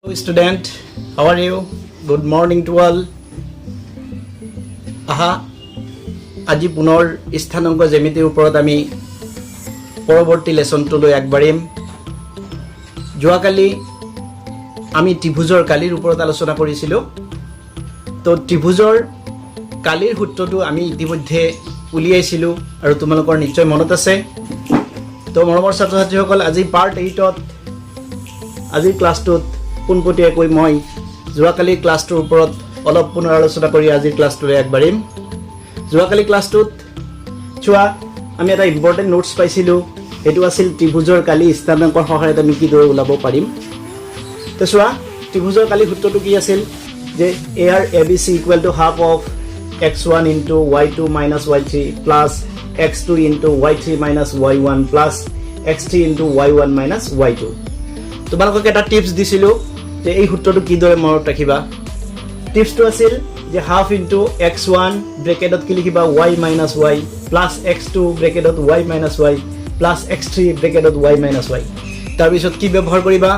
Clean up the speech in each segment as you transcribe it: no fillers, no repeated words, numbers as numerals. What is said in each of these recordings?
Hello student, how are you? Good morning to all. আজি পুনৰ স্থানাংক জ্যামিতিৰ ওপৰত আমি পৰৱৰ্তী লেসনটোলৈ আগবাঢ়িম। যোৱাকালি আমি ত্ৰিভুজৰ কালিৰ ওপৰত আলোচনা কৰিছিলোঁ। তো ত্ৰিভুজৰ কালিৰ সূত্ৰটো আমি ইতিমধ্যে উলিয়াইছিলোঁ আৰু তোমালোকৰ নিশ্চয় মনত আছে। তো মৰমৰ ছাত্ৰ-ছাত্ৰীসকল, আজি পাৰ্ট 8ত আজিৰ ক্লাছটোত পোনপটীয়াকৈ মই যোৱাকালিৰ ক্লাছটোৰ ওপৰত অলপ পুনৰ আলোচনা কৰি আজিৰ ক্লাছটোলৈ আগবাঢ়িম। যোৱাকালি ক্লাছটোত চোৱা আমি এটা ইম্পৰ্টেণ্ট নোটছ পাইছিলোঁ, সেইটো আছিল ত্ৰিভুজৰ কালি স্থানাংকৰ সহায়ত আমি কিদৰে ওলাব পাৰিম। তো চোৱা ত্ৰিভুজৰ কালি সূত্ৰটো কি আছিল যে air ABC equal to half of x1 into y2 minus y3 plus x2 into y3 minus y1 plus x3 into y1 minus y2। তোমালোকক এটা টিপছ দিছিলোঁ যে এই সূত্ৰটো কিদৰে মনত ৰাখিবা। টিপছটো আছিল যে হাফ ইনটু x1 ব্ৰেকেটত কি লিখিবা y minus y plus x2 ব্ৰেকেটত y minus y plus x3 ব্ৰেকেটত y minus y। তাৰপিছত কি ব্যৱহাৰ কৰিবা,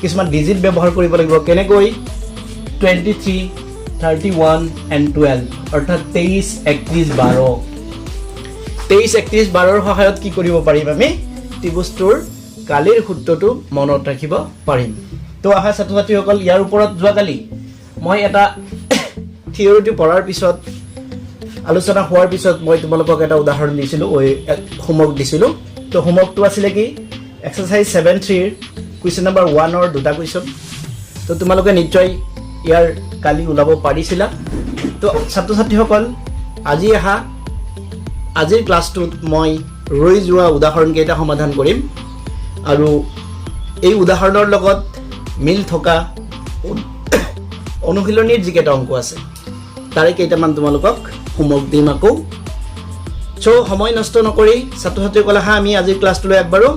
কিছুমান ডিজিট ব্যৱহাৰ কৰিব লাগিব। কেনেকৈ 23, 31 and 12 অৰ্থাৎ 23, 31, 12। 23, 31, 12ৰ সহায়ত কি কৰিব পাৰিম, আমি ত্ৰিভুজটোৰ কালিৰ সূত্ৰটো মনত ৰাখিব পাৰিম। তো আহা ছাত্ৰ-ছাত্ৰীসকল, ইয়াৰ ওপৰত যোৱাকালি মই এটা থিয়ৰিটো পঢ়াৰ পিছত আলোচনা হোৱাৰ পিছত মই তোমালোকক এটা উদাহৰণ দিছিলোঁ, হোমৱৰ্ক দিছিলোঁ। তো হোমৱৰ্কটো আছিলে কি, এক্সাৰচাইজ 7-3 কুৱেশ্যন নম্বৰ 1ৰ দুটা কুৱেশ্যন। তো তোমালোকে নিশ্চয় ইয়াৰ কালি ওলাব পাৰিছিলা। তো ছাত্ৰ-ছাত্ৰীসকল, আজি আহা আজিৰ ক্লাছটোত মই ৰৈ যোৱা উদাহৰণকেইটা সমাধান কৰিম আৰু এই উদাহৰণৰ লগত মিল থকা অনুশীলনীৰ যিকেইটা অংক আছে তাৰে কেইটামান তোমালোকক হোমৱৰ্ক দিম আকৌ। সময় নষ্ট নকৰি ছাত্ৰ-ছাত্ৰীসকল আহা আমি আজিৰ ক্লাছটোলৈ আগবাঢ়ো।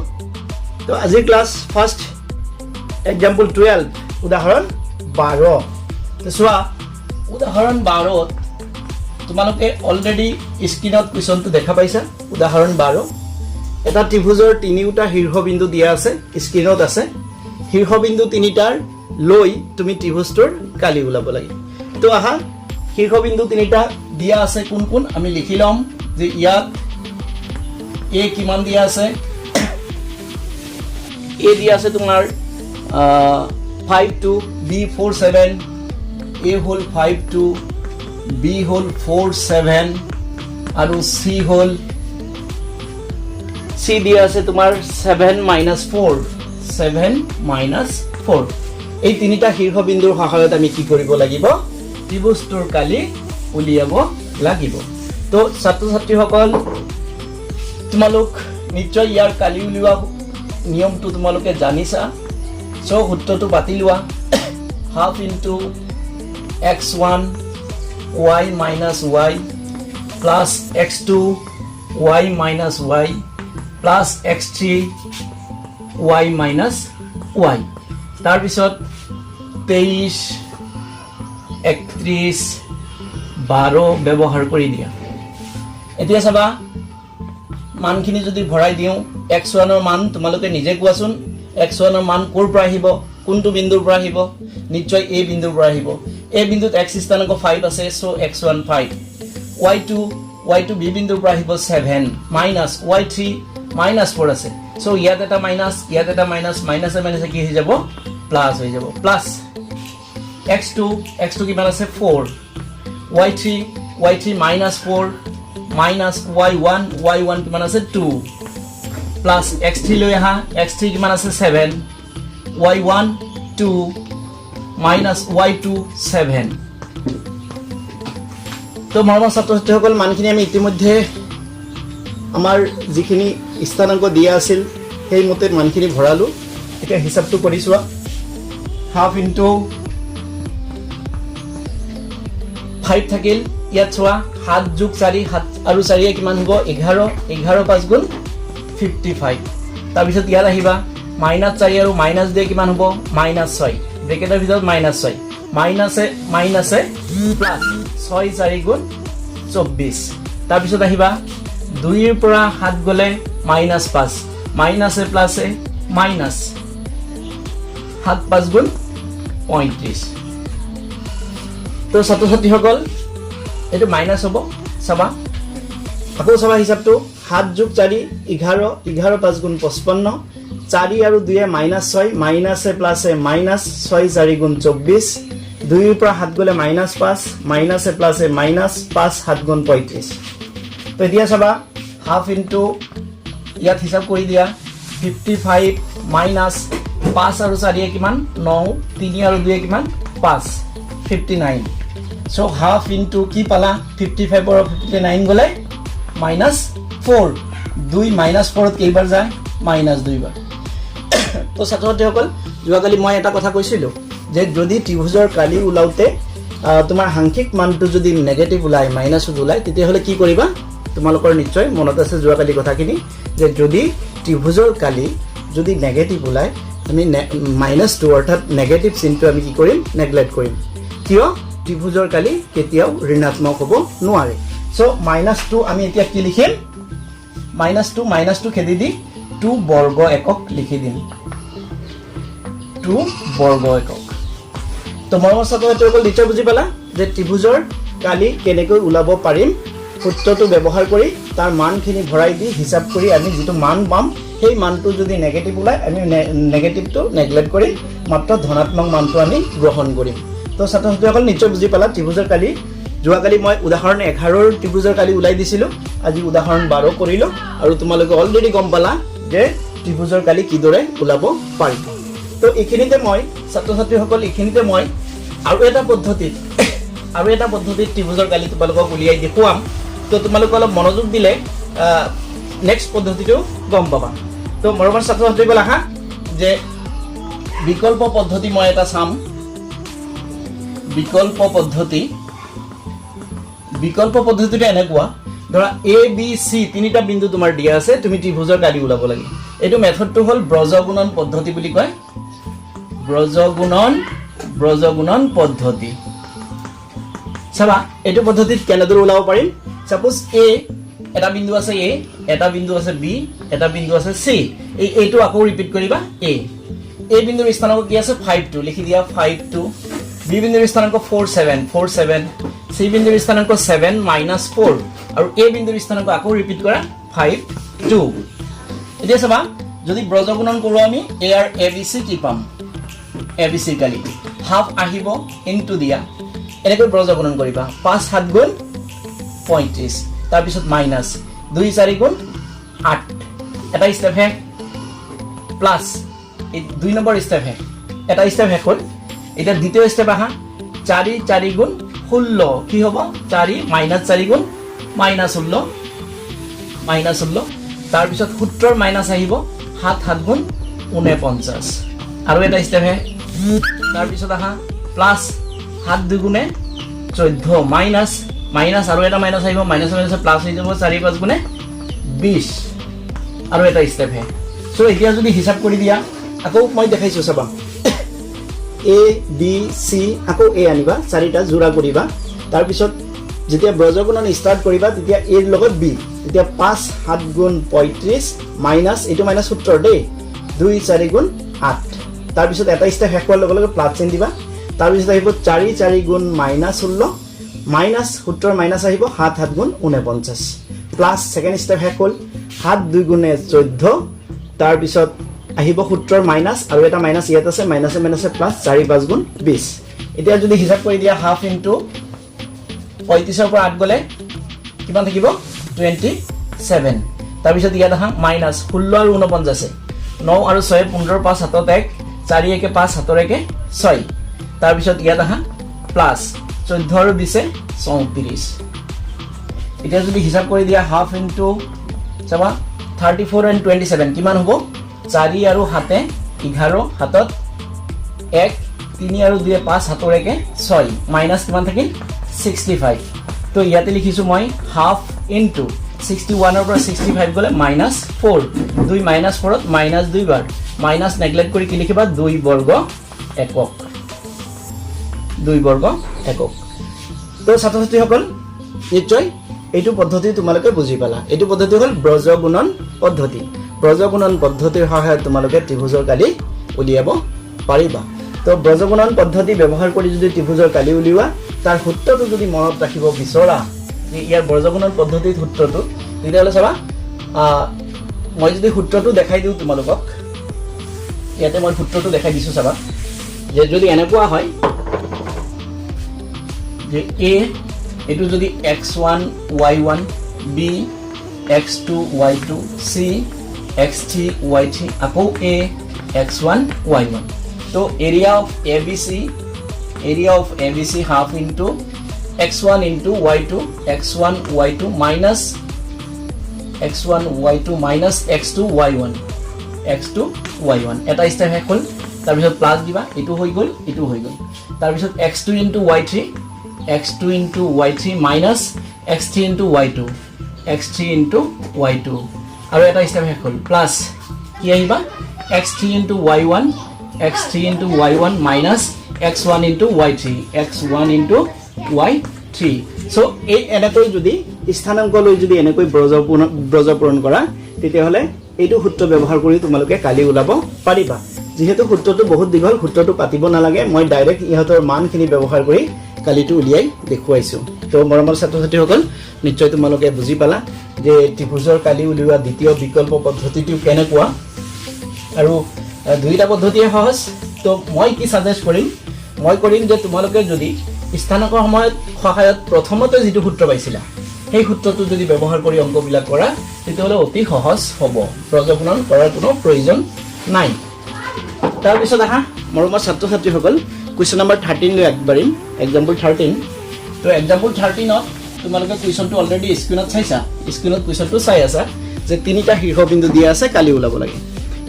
তো আজিৰ ক্লাছ ফাৰ্ষ্ট এক্সাম্পল 12 উদাহৰণ 12। তো চোৱা উদাহৰণ 12ত তোমালোকে অলৰেডি স্ক্ৰীনত কুৱেশ্যনটো দেখা পাইছা। উদাহৰণ 12 এটা ত্ৰিভুজৰ তিনিওটা শীৰ্ষবিন্দু দিয়া আছে, স্ক্ৰীনত আছে। শীৰ্ষবিন্দু তিনিটাৰ লৈ তুমি ত্ৰিভুজটোৰ কালি ওলাব লাগে। তো আহা শীৰ্ষবিন্দু তিনিটা দিয়া আছে, কোন কোন আমি লিখি ল'ম যে ইয়াত এ কিমান দিয়া আছে, এ দিয়া আছে তোমাৰ 5 2, বি 4 7, এ হ'ল 5 2, বি হ'ল 4 7 আৰু চি হ'ল চি দিয়া আছে তোমাৰ 7 - 4, 7 - 4। এই তিনিটা শীৰ্ষবিন্দুৰ সহায়ত আমি কি কৰিব লাগিব, ত্ৰিভুজটোৰ কালি উলিয়াব লাগিব। তো ছাত্ৰ-ছাত্ৰীসকল, তোমালোক নিশ্চয় ইয়াৰ কালি উলিওৱা নিয়মটো তোমালোকে জানিছা। সূত্ৰটো পাতি লোৱা, half into x1 y minus y plus x2 y minus y plus x3 y minus y। তাৰপিছত 23, 31, 12 ব্যৱহাৰ কৰি দিয়া। এতিয়া চাবা মানখিনি যদি ভৰাই দিওঁ, x1ৰ মান তোমালোকে নিজে কোৱাচোন, x1ৰ মান ক'ৰ পৰা আহিব, কোনটো বিন্দুৰ পৰা আহিব, নিশ্চয় এই বিন্দুৰ পৰা আহিব। এই বিন্দুত x স্থানাংক 5 আছে, চ' x1 5। y2 বি বিন্দুৰ পৰা আহিব 7 মাইনাছ y3 -4 আছে, চ' ইয়াত এটা মাইনাছ, ইয়াত এটা মাইনাছ, মাইনাছে মাইনাছে কি হৈ যাব, প্লাছ হৈ যাব। প্লাছ x2 কিমান আছে 4, y3 -4 মাইনাছ y1 কিমান আছে 2 প্লাছ x3 লৈ আহা, x3 কিমান আছে 7, y1 2 মাইনাছ y2 7। তো মৰমৰ ছাত্ৰ-ছাত্ৰীসকল, মানখিনি আমি ইতিমধ্যে আমাৰ যিখিনি স্থানাংক দিয়া আছিল সেইমতে মানখিনি ভৰালোঁ। এতিয়া হিচাপটো কৰি চোৱা, হাফ ইনটু 5 থাকিল, ইয়াত চোৱা 7 যোগ 4, 7 আৰু 4 কিমান হ'ব 11, 11 5 গুণ 55। তাৰপিছত ইয়াত আহিবা মাইনাছ 4 আৰু মাইনাছ দিয়ে কিমান হ'ব -6, ব্ৰেকেটৰ ভিতৰত -6, মাইনাছে প্লাছ 6 4 গুণ 24। তাৰপিছত আহিবা 2ৰ পৰা 7 গ'লে -5, মাইনাছে প্লাছে মাইনাছ 7 5 গুণ 35 তো ছাত্ৰ ছাত্ৰীসকল এটো মাইনাস হ'ব চাবা আকৌ চাবা হিচাপটো 7 যোগ 4 11 11 5 গুণ 55 4 আৰু 2 -6 মাইনাসে প্লাসে মাইনাস 6 4 গুণ 24 2 ৰ পৰা 7 গলে -5 মাইনাসে প্লাসে মাইনাস 5 7 গুণ 35 তো এতিয়া চাবা হাফ ইনটু ইয়াত হিসাব কৰি দিয়া 55 মাইনাস 5 আৰু 4 কিমান 9 3 আৰু 2 কিমান 5 59 so half into কি পালা 55 और 59 গলে -4 2 -4 কেইবাৰ যায় -2 বাৰ তো ছাত্ৰসকল যোৱাকালি মই এটা কথা কৈছিলো যে যদি ত্ৰিভুজৰ কালি উলাওতে তোমাৰ সাংখ্যিক মানটো যদি নেগেটিভ উলাই মাইনাস উলাই তেতিয়া হলে কি কৰিবা তোমালোকৰ নিশ্চয় মনত আছে যোৱাকালি কথাখিনি যে যদি ত্ৰিভুজৰ কালি যদি নেগেটিভ উলাই আমি -2 অৰ্থাৎ নেগেটিভ চিনটো আমি কি কৰিম নেগলেক্ট কৰিম কিয় ত্ৰিভুজৰ কালি কেতিয়াও ঋণাত্মক হ'ব নোৱাৰে সো -2 আমি এতিয়া কি লিখিম -2 খেদি দি 2 বৰ্গ একক লিখি দিম 2 বৰ্গ একক তো মৰমৰ ছাত্ৰসকল নিশ্চয় বুজি পালা যে ত্ৰিভুজৰ কালি কেনেকৈ উলাব পাৰিম সূত্ৰটো ব্যৱহাৰ কৰি তাৰ মানখিনি ভৰাই দি হিসাব কৰি আমি যেটো মান পাম সেই মানটো যদি নেগেটিভ উলাই আমি নেগেটিভটো নেগলেক্ট কৰি মাত্ৰ ধনাত্মক মানটো আমি গ্ৰহণ কৰিম তো ছাত্ৰসকল নিশ্চয় বুজি পালা ত্ৰিভুজৰ কালি যোৱাকালি মই উদাহৰণ 11 ৰ ত্ৰিভুজৰ কালি উলাই দিছিলো আজি উদাহৰণ 12 কৰিলো আৰু তোমালোকে অলৰেডি গম পালা যে ত্ৰিভুজৰ কালি কিদৰে উলাব পাৰি তো এইখিনিতে মই ছাত্ৰ-ছাত্ৰীসকল এইখিনিতে মই আৰু এটা পদ্ধতিত ত্ৰিভুজৰ কালি তোমালোকক উলিয়াই দেখুৱাম তো তোমালোক অলপ মনোযোগ দিলে নেক্সট পদ্ধতিটো গম পাবা তো মৰমৰ ছাত্ৰ-ছাত্ৰীসকল আহা যে বিকল্প পদ্ধতি মই এটা চাম বিকল্প পদ্ধতিটো এনেকুৱা ধৰা a b c তিনিটা বিন্দু তোমাৰ দিয়া আছে তুমি ত্ৰিভুজৰ কালি উলাব লাগে এটো মেথডটো হল ব্ৰজগুণন পদ্ধতি বুলি কয় ব্ৰজগুণন পদ্ধতি চাবা এটো পদ্ধতিত কেনেদৰে উলাব পাৰিম সাপোজ a এটা বিন্দু আছে a এটা বিন্দু আছে b এটা বিন্দু আছে c এইটো আকৌ ৰিপিট কৰিবা a বিন্দুৰ স্থানাংক কি আছে 52 লিখি দিয়া 52 b বিন্দুৰ স্থানাংক 47 c বিন্দুৰ স্থানাংক 7 -4 আৰু a বিন্দুৰ স্থানাংক আকৌ ৰিপিট কৰা 52 এতিয়া চাবা যদি ব্ৰজগুণন কৰো আমি a আৰু abc কি পাম abc কালি হাফ আহিব ইনটু দিয়া এনেকৈ ব্ৰজগুণন কৰিবা 5 7 গুণ 35 তাৰ পিছত মাইনাস 2 4 গুণ 8 এটা স্টেপ হে প্লাস এই 2 নম্বৰ স্টেপ হে এটা স্টেপ হে হ'ল এটা দ্বিতীয় স্টেপ আহা 4 4 গুণ 16 কি হ'ব 4 -4 গুণ -16 তাৰ পিছত সূত্ৰৰ মাইনাস আহিব 7 7 গুণ 49 আৰু এটা স্টেপ হে তাৰ পিছত আহা প্লাস 7 2 গুণে 14 মাইনাস আৰু এটা মাইনাস আহিব মাইনাস প্লাস হৈ যাব 4 5 গুণে 20 আৰু এটা স্টেপ হে সো এতিয়া যদি হিসাব কৰি দিয়া আকৌ মই দেখাইছো চাবা a b c আকৌ a আনিবা চাৰিটা জোড়া কৰিবা তাৰ পিছত যেতিয়া ব্ৰজগুণন স্টাৰ্ট কৰিবা তেতিয়া a ৰ লগত b তেতিয়া 5 7 গুণ 35 মাইনাস এটো মাইনাস সূত্ৰ দেই 2 4 গুণ 8 তাৰ পিছত এটা স্টেপ শেষ হোৱাৰ লগে লগে প্লাস চিন দিবা তাৰ পিছত আহিব 4 4 গুণ -16 মাইনাস সূত্ৰৰ মাইনাস আহিব 7 7 গুণ 49 প্লাস সেকেন্ড স্টেপ শেষ হ'ল 7 2 গুণে 14 তাৰ পিছত আহিব সূত্ৰৰ মাইনাস আৰু এটা মাইনাস ইয়াত আছে মাইনাসে প্লাস 4 5 গুণ 20 এতিয়া যদি হিসাব কৰি দিয়া হাফ ইনটু 35 ৰ পৰা 8 গলে কিমান থাকিব 27 তাৰ পিছত ইয়াত আহা মাইনাস 16 আৰু 49 আছে 9 আৰু 6 15 5 7 1 4 1 5 7 1 6 তাৰ পিছত ইয়াত আহা প্লাস 14 আৰু 20 34 এতিয়া যদি হিসাব কৰি দিয়া হাফ ইনটু চাবা 34 and 27 কিমান হ'ব 4 আৰু 7 11 হাতত 1 3 আৰু 2 5 7 1 6 মাইনাস কিমান থাকিল 65 তো ইয়াতে লিখিছো মই হাফ ইনটু 61 ৰ পৰা 65 গলে -4 2 -4 ত -2 বাৰ মাইনাস নেগলেক্ট কৰি কি লিখিবা 2 বৰ্গ একক তো ছাত্ৰ-ছাত্ৰীসকল নিশ্চয় এইটো পদ্ধতি তোমালোকে বুজি পালা এইটো পদ্ধতি হ'ল ব্ৰজগুণন পদ্ধতিৰ সহায়ত তোমালোকে ত্ৰিভুজৰ কালি উলিয়াব পাৰিবা তো তো ব্ৰজগুণন পদ্ধতি ব্যৱহাৰ কৰি যদি ত্ৰিভুজৰ কালি উলিওৱা তাৰ সূত্ৰটো যদি মনত ৰাখিব বিচৰা ইয়াৰ ব্ৰজগুণন পদ্ধতিৰ সূত্ৰটো তেতিয়াহ'লে চাবা মই যদি সূত্ৰটো দেখাই দিওঁ তোমালোকক ইয়াতে মই সূত্ৰটো দেখাই দিছোঁ চাবা যে যদি এনেকুৱা হয় যে a এটো যদি x1 y1 b x2 y2 c x3 y3 আকৌ a x1 y1 so area of abc half into x1 into y2 x1 y2 minus x1 y2 minus x2 y1 x2 y1 এটা step হে হ'ল তাৰ পিছত plus দিবা এটো হৈ গল তাৰ পিছত x2 into y3 minus x3 into y2 আৰু এটা স্টেপ হে হ'ল প্লাস কি আহিবা x3 into y1 minus x1 into y3 so এই এনেকৈ যদি স্থানাঙ্ক লৈ যদি এনেকৈ ব্ৰজপূৰণ কৰা তেতিয়াহলে এইটো সূত্ৰ ব্যৱহাৰ কৰি তোমালোকে কালি উলাব পাৰিবা যেহেতু সূত্ৰটো বহুত দীঘল সূত্ৰটো পাতিব নালাগে মই ডাইৰেক্ট ইহতৰ মানখিনি ব্যৱহাৰ কৰি কালিটো উলিয়াই দেখুৱাইছো তো মৰমৰ ছাত্ৰ-ছাত্ৰীসকল নিশ্চয় তোমালোকে বুজি পালা যে ত্ৰিভুজৰ কালি উলিওৱা দ্বিতীয় বিকল্প পদ্ধতিটো কেনেকুৱা আৰু দুইটা পদ্ধতিয়ে সহজ তো মই কি সাজেষ্ট কৰিম যে তোমালোকে যদি স্থানাঙ্কৰ সময়ত সহায়ত প্ৰথমতে যেটো সূত্ৰ পাইছিলা সেই সূত্ৰটো যদি ব্যৱহাৰ কৰি অংকবিলাক কৰা তেতিয়াহলে অতি সহজ হ'ব ব্ৰজগুণন কৰাৰ কোনো প্ৰয়োজন নাই তাৰ পিছত আহা মৰমৰ ছাত্ৰ-ছাত্ৰীসকল কোৱেশ্চন নম্বৰ 13 লৈ আগবাঢ়িম এক্সাম্পল 13 তো এক্সাম্পল 13 ত তোমালোকে কোৱেশ্চনটো অলৰেডি স্ক্ৰিনত চাইছা স্ক্ৰিনত কোৱেশ্চনটো চাই আছা যে তিনিটা শীৰ্ষবিন্দু দিয়া আছে কালি উলাব লাগে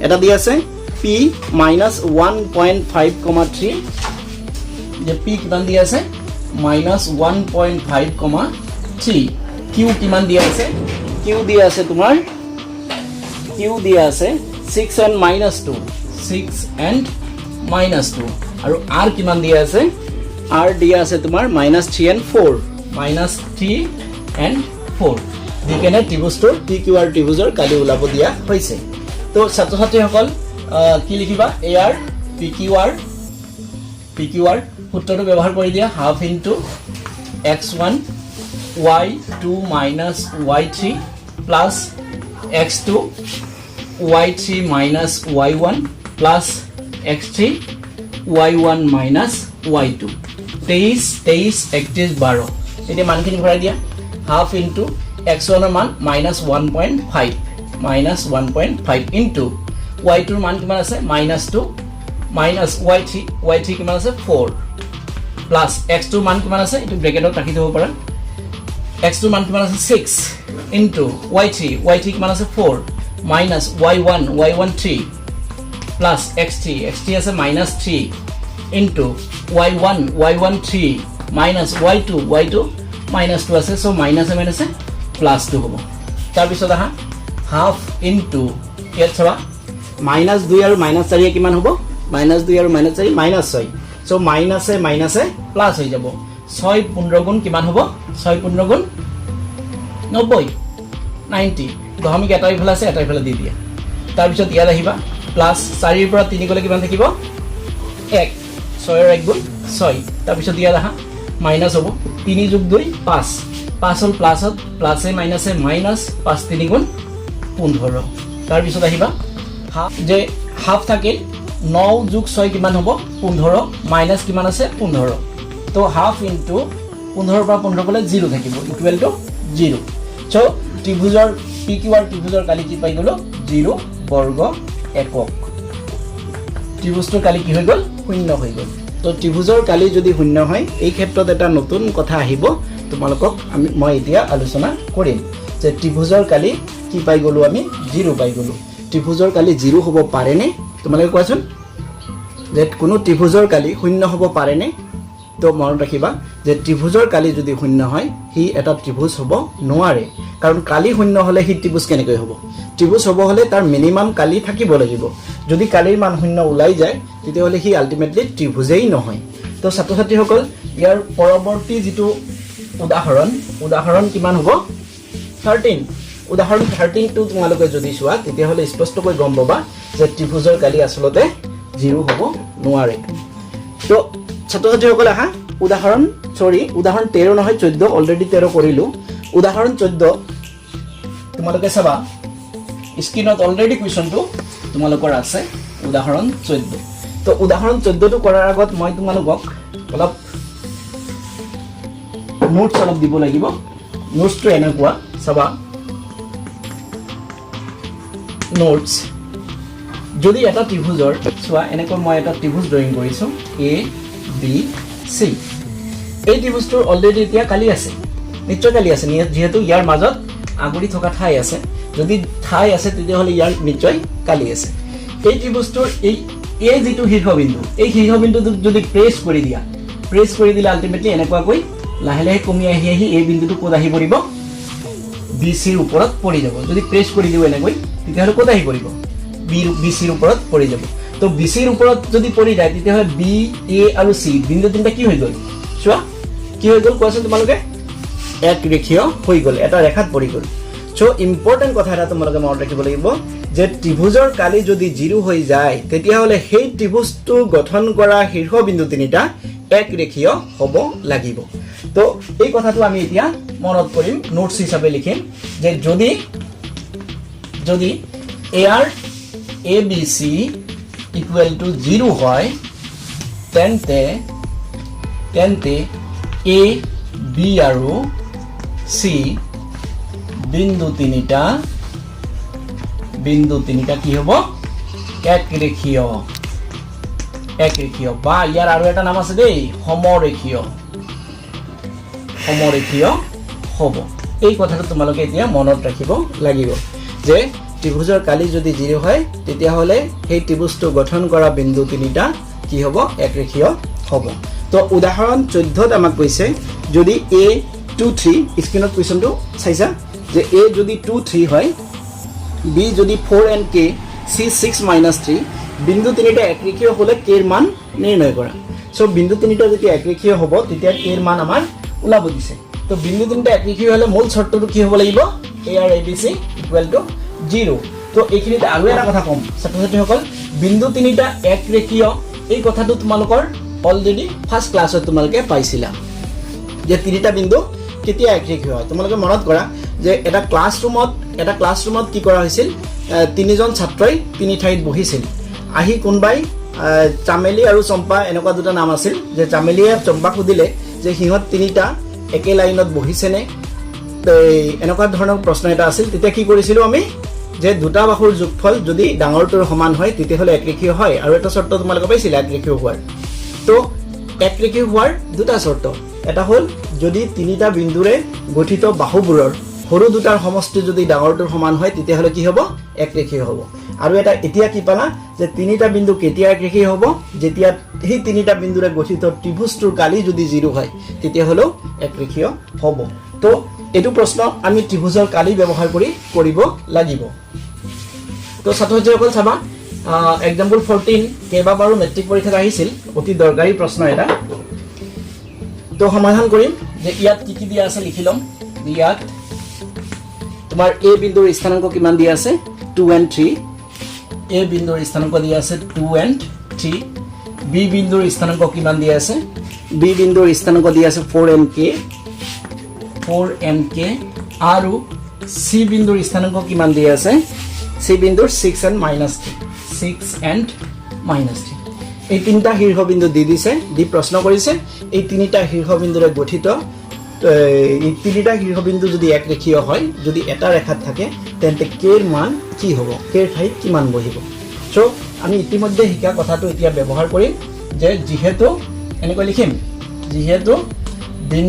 এটা দিয়া আছে p - 1.5,3 যে p কিমান দিয়া আছে -1.5,3 q কিমান দিয়া আছে q দিয়া আছে তোমাৰ q দিয়া আছে 6 and -2 আৰু r কিমান দিয়া আছে r দিয়া আছে তোমাৰ -3 and 4 দিকেনে ত্ৰিভুজটোৰ pqr ত্ৰিভুজৰ কালি উলাব দিয়া হৈছে তো ছাত্ৰ-ছাত্ৰীসকল কি লিখিবা ar pqr সূত্ৰটো ব্যৱহাৰ কৰি দিয়া half into x1 y2 minus y3 plus x2 y3 minus y1 plus x3 y1 minus y2 23 31 12 এতিয়া মানখিনি ভৰাই দিয়া হাফ ইনটু x1 এর মান -1.5 ইনটু y2 এর মান কিমান আছে -2 minus y3 কিমান আছে 4 plus x2 মান কিমান আছে এটো ব্র্যাকেটত ৰাখি দিব পাৰা x2 মান কিমান আছে 6 into y3 কিমান আছে 4 minus y1 3 plus x3 আছে -3 into y1 3 minus y2 -2 আছে so minus আছে plus 2 হ'ব তাৰ পিছত আহা half into ইয়াত চাবা -2 আৰু -4 কিমান হ'ব -2 আৰু -4 -6 so minus plus হৈ যাব 6 15 গুণ কিমান হ'ব 6 15 গুণ 90 দশমিক এটা ইফালে আছে এটা ইফালে দি দিয়া তাৰ পিছত ইয়াত আহিবা প্লাস 4 ৰ পৰা 3 গলে কিমান থাকিব 1 6 ৰ 1 গুণ 6 তাৰ পিছত ইয়াত আহা মাইনাস হ'ব 3 যোগ 2 5 5 হল প্লাসত প্লাসে মাইনাসে মাইনাস 5 3 গুণ 15 তাৰ পিছত আহিবা হাফ যে হাফ থাকে 9 যোগ 6 কিমান হ'ব 15 মাইনাস কিমান আছে 15 তো হাফ ইনটু 15 পৰা 15 গলে 0 থাকিব ইকুৱেল টু 0 সো ত্ৰিভুজৰ pqr ত্ৰিভুজৰ কালি কি পাই গলো 0 বৰ্গ একক ত্ৰিভুজৰ কালি কি হৈ গল শূন্য হৈ গল তো ত্ৰিভুজৰ কালি যদি শূন্য হয় এই ক্ষেত্ৰত এটা নতুন কথা আহিব তোমালোকক মই এতিয়া আলোচনা কৰিম যে ত্ৰিভুজৰ কালি কি পাই গলো আমি 0 পাই গলো ত্ৰিভুজৰ কালি 0 হ'ব পাৰে নে তোমালোকে কোৱাচোন যে কোনো ত্ৰিভুজৰ কালি শূন্য হ'ব পাৰে নে তো মনত ৰাখিবা যে ত্ৰিভুজৰ কালি যদি শূন্য হয় হি এটা ত্ৰিভুজ হ'ব নোৱাৰে কাৰণ কালি শূন্য হলে হি ত্ৰিভুজ কেনেকৈ হ'ব ত্ৰিভুজ হ'ব হলে তাৰ মিনিমাম কালি থাকিব লাগিব যদি কালিৰ মান শূন্য ওলাই যায় তেতিয়া হলে হি আলটিমেটলি ত্ৰিভুজেই নহয় তো ছাত্ৰ-ছাত্ৰীসকল ইয়াৰ পৰৱৰ্তী যেটো উদাহৰণ কিমান হ'ব 13 উদাহৰণ 13 টো তোমালোকে যদি চোৱা তেতিয়া হলে স্পষ্টকৈ গম পাবা যে ত্ৰিভুজৰ কালি আসলতে 0 হ'ব নোৱাৰে তো ছাত্ৰছাত্ৰীসকল আহা উদাহৰণ 13 নহয় 14 অলৰেডি 13 কৰিলো উদাহৰণ 14 তোমালোকে চাবা স্ক্ৰিনত অলৰেডি কুৱেশ্যনটো তোমালোকৰ আছে উদাহৰণ 14 তো উদাহৰণ 14 টো কৰাৰ আগত মই তোমালোকক অলপ নোটছ অলপ দিব লাগিব নোটছটো এনেকুৱা চাবা নোটছ যদি এটা ত্ৰিভুজৰ চোৱা এনেকৈ মই এটা ত্ৰিভুজ ড্ৰয়িং কৰিছো এ বি সি এই ত্ৰিভুজটোৰ অলৰেডি এতিয়া কালি আছে নিশ্চয় কালি আছে যেহেতু ইয়াৰ মাজত আগুৰি থকা ঠাই আছে যদি ঠাই আছে তেতিয়াহ'লে ইয়াৰ নিশ্চয় কালি আছে এই ত্ৰিভুজটোৰ এই যেটো শীৰ্ষবিন্দু এই শীৰ্ষবিন্দুটো যদি প্ৰেছ কৰি দিলে আলটিমেটলি এনেকুৱাকৈ লাহে লাহে কমি আহি এই বিন্দুটো ক'ত আহি পৰিব বিসিৰ ওপৰত পৰি যাব যদি প্ৰেছ কৰি দিও এনেকৈ তেতিয়াহ'লে ক'ত আহি পৰিব বিসিৰ ওপৰত পৰি যাব তো বিসিৰ ওপৰত যদি পৰি যায় তেতিয়াহ'লে বি এ আৰু সি বিন্দু তিনিটা কি হৈ গ'ল চোৱা কি হৈ গ'ল কোৱাচোন তোমালোকে এক ৰেখীয় হৈ গ'ল এটা ৰেখাত পৰি গ'ল সো ইম্পৰ্টেন্ট কথা এটা তোমালোকে মনত ৰাখিব লাগিব যে ত্ৰিভুজৰ কালি যদি 0 হৈ যায় তেতিয়াহ'লে সেই ত্ৰিভুজটো গঠন কৰা শীৰ্ষবিন্দু তিনিটা এক ৰেখীয় হ'ব লাগিব তো এই কথাটো আমি এতিয়া মনত কৰিম নোটছ হিচাপে লিখিম যে যদি AR ABC equal to 0 হয় তেন্তে A B আৰু C বিন্দু তিনিটা কি হ'ব এক ৰেখীয় বা ইয়াৰ আৰু এটা নাম আছে দেই সমৰেখীয় হ'ব এই কথাটো তোমালোকে এতিয়া মনত ৰাখিব লাগিব যে ত্ৰিভুজৰ কালি যদি 0 হয় তেতিয়াহ'লে সেই ত্ৰিভুজটো গঠন কৰা বিন্দু তিনিটা কি হ'ব এক ৰেখীয় হ'ব তো উদাহৰণ 14ত আমাক কৈছে যদি a 2 3 স্ক্ৰিনত কুৱেশ্যনটো চাইছা যে a যদি 2 3 হয় b যদি 4 and k c 6 - 3 বিন্দু তিনিটা এক ৰেখীয় হ'লে k এৰ মান নিৰ্ণয় কৰা সো বিন্দু তিনিটা যদি এক ৰেখীয় হ'ব তেতিয়া k এৰ মান আমাৰ ওলাব দিছে তো বিন্দু তিনিটা এক ৰেখীয় হ'লে মূল শৰ্তটো কি হ'ব লাগিব AR ABC = 0 তো এইখিনিতে আৰু এটা কথা কম ছাত্ৰছাত্ৰীসকল বিন্দু তিনিটা এক ৰেখীয় এই কথাটো তোমালোকৰ অলৰেডি ফাৰ্স্ট ক্লাছত তোমালোকে পাইছিলা যে তিনিটা বিন্দু কেতিয়া এক ৰেখীয় হয় তোমালোকে মনত কৰা যে এটা ক্লাছৰুমত কি কৰা হৈছিল তিনিজন ছাত্ৰই তিনি ঠাইত বহিছিল আহি কোনবাই চামেলি আৰু চম্পা এনেকুৱা দুটা নাম আছিল যে চামেলিয়ে চম্পাক সুধিলে যে সিহঁত তিনিটা একে লাইনত বহিছেনে এনেকুৱা ধৰণৰ প্ৰশ্ন এটা আছিল তেতিয়া কি কৰিছিলো আমি যে দুটা বাহুৰ যোগফল যদি ডাঙৰটোৰ সমান হয় তেতিয়াহ'লে এক ৰেখীয় হয় আৰু এটা শৰ্ত তোমালোকে পাইছিল এক ৰেখীয় হোৱাৰ তো এক ৰেখীয় হোৱাৰ দুটা শৰ্ত এটা হ'ল যদি তিনিটা বিন্দুৰে গঠিত বাহুবোৰৰ সৰু দুটাৰ সমষ্টি যদি ডাঙৰটোৰ সমান হয় তেতিয়াহ'লে কি হ'ব এক ৰেখীয় হ'ব আৰু এটা এতিয়া কি পালা যে তিনিটা বিন্দু কেতিয়া এক ৰেখীয় হ'ব যেতিয়া সেই তিনিটা বিন্দুৰে গঠিত ত্ৰিভুজটোৰ কালি যদি 0 হয় তেতিয়াহ'লে এক ৰেখীয় হ'ব তো এটো প্ৰশ্ন আমি ত্ৰিভুজৰ কালি ব্যৱহাৰ কৰি কৰিব লাগিব তো ছাত্ৰছাত্ৰীসকল চাবা এক্সাম্পল 14 কেইবাবাৰো মেট্ৰিক পৰীক্ষাত আহিছিল অতি দৰকাৰী প্ৰশ্ন এটা তো সমাধান কৰিম যে ইয়াত কি দিয়া আছে লিখি লম ইয়াত তোমাৰ a বিন্দুৰ স্থানাংক কিমান দিয়া আছে 2 and 3 a বিন্দুৰ স্থানাংক দিয়া আছে 2 and 3 b বিন্দুৰ স্থানাংক কিমান দিয়া আছে b বিন্দুৰ স্থানাংক দিয়া আছে 4 and k আৰু c বিন্দুৰ স্থানাংক কিমান দিয়া আছে c বিন্দুৰ 6 and -3 এই তিনিটা শীৰ্ষবিন্দু দিছে দি প্ৰশ্ন কৰিছে এই তিনিটা শীৰ্ষবিন্দুৰে গঠিত এই তিনিটা শীৰ্ষবিন্দু যদি এক ৰেখীয় হয় যদি এটা ৰেখাত থাকে তেন্তে k এৰ মান কি হ'ব k এৰ ঠাইত কিমান বহিব সো আমি ইতিমধ্যে শিকা কথাটো এতিয়া ব্যৱহাৰ কৰিম যে যেহেতু এনেকৈ লিখিম যেহেতু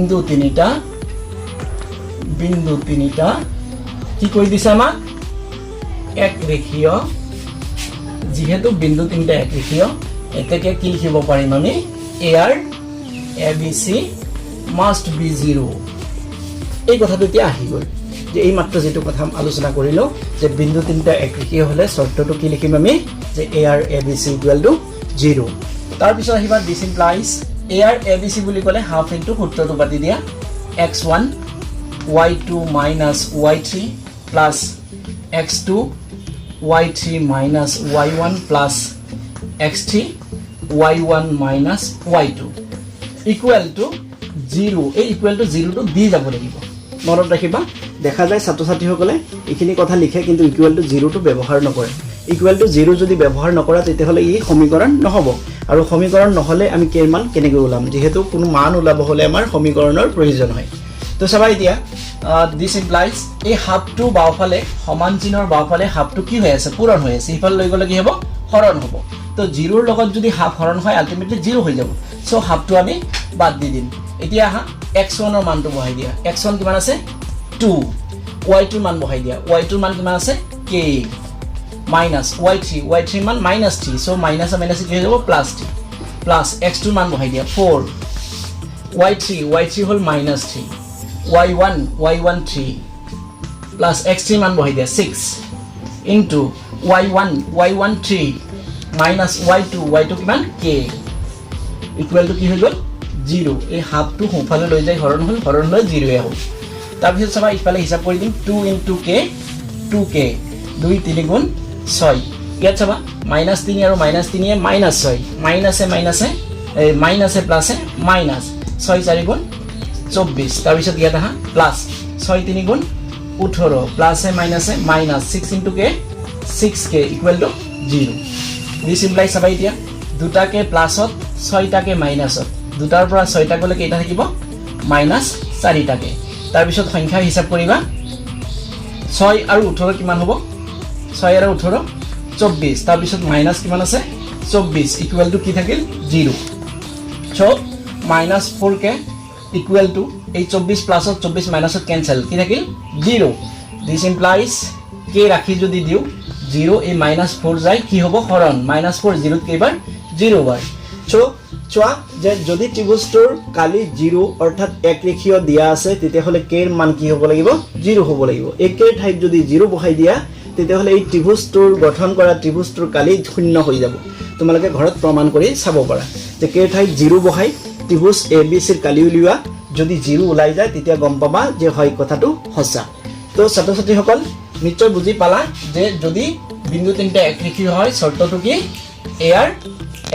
বিন্দু তিনিটা কি কৈ দিছে আমাক এক ৰেখীয় যেহেতু বিন্দু তিনিটা এক ৰেখীয় এতেকে কি লিখিব পাৰিম আমি AR ABC must be 0 এই কথাটো এতিয়া আহি গ'ল যে এই মাত্ৰ যেটো কথা আলোচনা কৰিলো যে বিন্দু তিনিটা এক ৰেখীয় হ'লে শৰ্তটো কি লিখিম আমি যে AR ABC = 0 তাৰ পিছত আহিবা দিছ ইমপ্লাইজ AR ABC বুলি ক'লে হাফ ইনটু সূত্ৰটো বাতি দিয়া x1 y2 minus y3 plus x2 y3 minus y1 plus x3 y1 minus y2 equal to 0 এই equal to 0 টো দি যাব লাগিব মনত ৰাখিবা দেখা যায় ছাত্ৰ ছাত্ৰীসকলে এইখিনি কথা লিখে কিন্তু equal to 0 টো ব্যৱহাৰ নকৰে equal to 0 যদি ব্যৱহাৰ নকৰা তেতিয়াহলে এই সমীকৰণ নহব আৰু সমীকৰণ নহলে আমি কেৰ মান কেনেকৈ ওলাম যেহেতু কোনো মান ওলাব হলে আমাৰ সমীকৰণৰ প্ৰয়োজন হয় তো চাবা এতিয়া this implies এই হাফটো বাওফালে সমান চিনৰ বাওফালে হাফটো কি হৈ আছে পূৰণ হৈ আছে ইফাল লৈ গলে কি হ'ব হৰণ হ'ব তো 0 ৰ লগত যদি হাফ হৰণ হয় আলটিমেটলি 0 হৈ যাব সো হাফটো আমি বাদ দি দিম এতিয়া আহা x1 ৰ মানটো বহাই দিয়া x1 কিমান আছে 2 y2 ৰ মান বহাই দিয়া y2 ৰ মান কিমান আছে k minus y3 মান minus 3 so minus minus কি হৈ যাব plus 3 plus x2 ৰ মান বহাই দিয়া 4 y3 হল minus 3 y1 3 plus x3 মান বহাই দিয়া 6 into y1 3 minus y2 কিমান k equal to কি হৈ গল 0 এই হাফটো সোঁফালে লৈ যায় হৰণ লৈ 0 এ হ'ব তাৰ পিছত চাবা ইফালে হিসাব কৰি দিম 2 into k 2k 2 3 গুণ 6 ইয়াত চাবা -3 আৰু -3 এ -6 মাইনাসে মাইনাসে প্লাসে মাইনাস 6 4 গুণ 24 তাৰ পিছত ইয়াত আহা প্লাস 6 3 গুণ 18 প্লাসে মাইনাসে minus 6 into k 6k equal to 0 this implies চাবা এতিয়া দুটাকে প্লাসত 6টাকে মাইনাসত দুটাৰ পৰা 6টা গলে কেইটা থাকিব -4টাকে তাৰ পিছত সংখ্যা হিসাব কৰিবা 6 আৰু 18 কিমান হ'ব 6 আৰু 18 24 তাৰ পিছত মাইনাস কিমান আছে 24 ইকুৱেল টু কি থাকিল 0 সো -4k ইকুৱেল টু এই 24 প্লাসত 24 মাইনাসত কেনসেল কি থাকিল 0 দিস ইমপ্লাইজ k ৰাখি যদি দিও 0 এই -4 যায় কি হ'ব হৰণ -4 0 ত কেইবাৰ 0 বাৰ সো চোৱা যে যদি ত্ৰিভুজটোৰ কালি 0 অৰ্থাৎ একৰেখীয় দিয়া আছে তেতিয়াহলে k ৰ মান কি হ'ব লাগিব 0 হ'ব লাগিব একেৰ ঠাইত যদি 0 বহাই দিয়া তেতিয়াহলে এই ত্ৰিভুজটোৰ গঠন কৰা ত্ৰিভুজটোৰ কালি শূন্য হৈ যাব তোমালোকে ঘৰত প্ৰমাণ কৰি চাব পাৰা যে k ৰ ঠাইত 0 বহাই ত্ৰিভুজ ABC ৰ কালি উলিওৱা যদি 0 ওলাই যায় তেতিয়া গম পাবা যে হয় কথাটো সঁচা তো ছাত্ৰ ছাত্ৰীসকল নিশ্চয় বুজি পালা যে যদি বিন্দু তিনটা একৰেখীয় হয় শৰ্তটো কি AR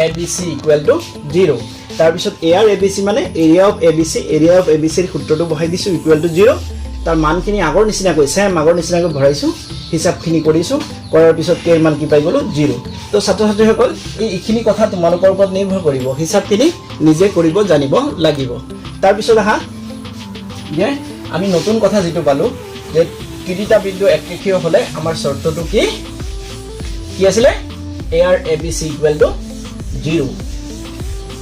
ABC equal to 0 তাৰ পিছত AR ABC মানে area of ABC ৰ সূত্ৰটো বহাই দিছো equal to 0 তাৰ মানখিনি আগৰ নিচিনাকৈ সেম আগৰ নিচিনাকৈ ভৰাইছো হিসাবখিনি কৰিছো কৰাৰ পিছত k ৰ মান কি পাই গলো 0 তো ছাত্ৰ ছাত্ৰীসকল এইখিনি কথা তোমালোকৰ ওপৰত নিৰ্ভৰ কৰিব হিসাবখিনি নিজে কৰিব জানিব লাগিব তাৰ পিছত আহা যে আমি নতুন কথা যেটো পালো যে তিনিটা বিন্দু একৰেখীয় হলে আমাৰ শৰ্তটো কি আছিল AR ABC equal to 0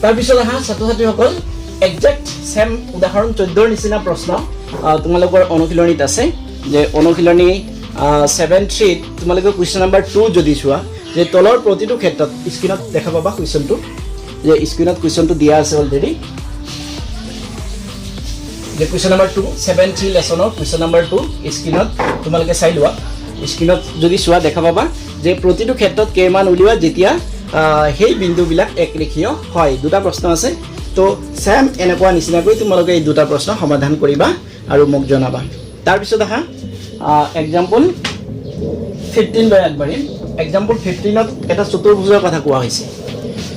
তাৰ পিছত আহা ছাত্ৰ ছাত্ৰীসকল এক্সাক্ট সেম উদাহৰণ 14 ৰ নিচিনা প্ৰশ্ন তোমালোকৰ অনুশীলনীত আছে যে অনুশীলনী 7-3 তোমালোকৰ কোৱেশ্চন নম্বৰ 2 যদি চোৱা যে তলৰ প্ৰতিটো ক্ষেত্ৰত স্ক্ৰিনত দেখা পাবা কোৱেশ্চনটো যে স্ক্ৰিনত কোৱেশ্চনটো দিয়া আছে অলৰেডি যে কোৱেশ্চন নম্বৰ 2 7-3 লেসনৰ কোৱেশ্চন নম্বৰ 2 স্ক্ৰিনত তোমালোকে চাই লোৱা স্ক্ৰিনত যদি চোৱা দেখা পাবা যে প্ৰতিটো ক্ষেত্ৰত k মান উলিওৱা যেতিয়া হেই বিন্দুবিলাক একৰেখীয় হয় দুটা প্ৰশ্ন আছে তো সেম এনেকুৱা নিচিনাকৈ তোমালোকে এই দুটা প্ৰশ্ন সমাধান কৰিবা আৰু মোক জনাবা তাৰ পিছত আহা এক্সাম্পল 15 লৈ আগবাঢ়িম এক্সাম্পল 15 ত এটা চতুৰ্ভুজৰ কথা কোৱা হৈছে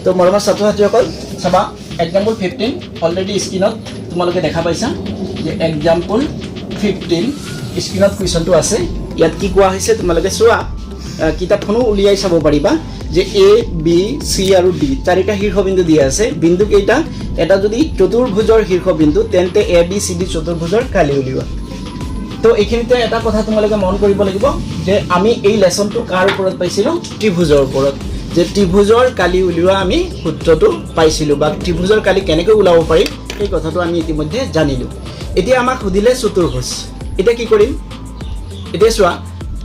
তো মৰমৰ ছাত্ৰ ছাত্ৰীসকল চাবা এক্সাম্পল 15 অলৰেডি স্ক্ৰিনত তোমালোকে দেখা পাইছা যে এক্সাম্পল 15 স্ক্ৰিনত কোৱেশ্চনটো আছে ইয়াত কি কোৱা হৈছে তোমালোকে চোৱা কিতাপখনো উলিয়াই চাব পাৰিবা যে A B C আৰু D চাৰিটা শীৰ্ষবিন্দু দিয়া আছে বিন্দু কেইটা এটা যদি চতুৰ্ভুজৰ শীৰ্ষবিন্দু তেন্তে ABCD চতুৰ্ভুজৰ কালি উলিওৱা তো এইখিনিতে এটা কথা তোমালোকে মন কৰিব লাগিব যে আমি এই লেসনটো কাৰ ওপৰত পাইছিলো ত্ৰিভুজৰ ওপৰত যে ত্ৰিভুজৰ কালি উলিওৱা আমি সূত্ৰটো পাইছিলো বা ত্ৰিভুজৰ কালি কেনেকৈ উলাব পাৰি এই কথাটো আমি ইতিমধ্যে জানিলো এতিয়া আমাক সুধিলে চতুৰ্ভুজ এটা কি কৰিম এটা চোৱা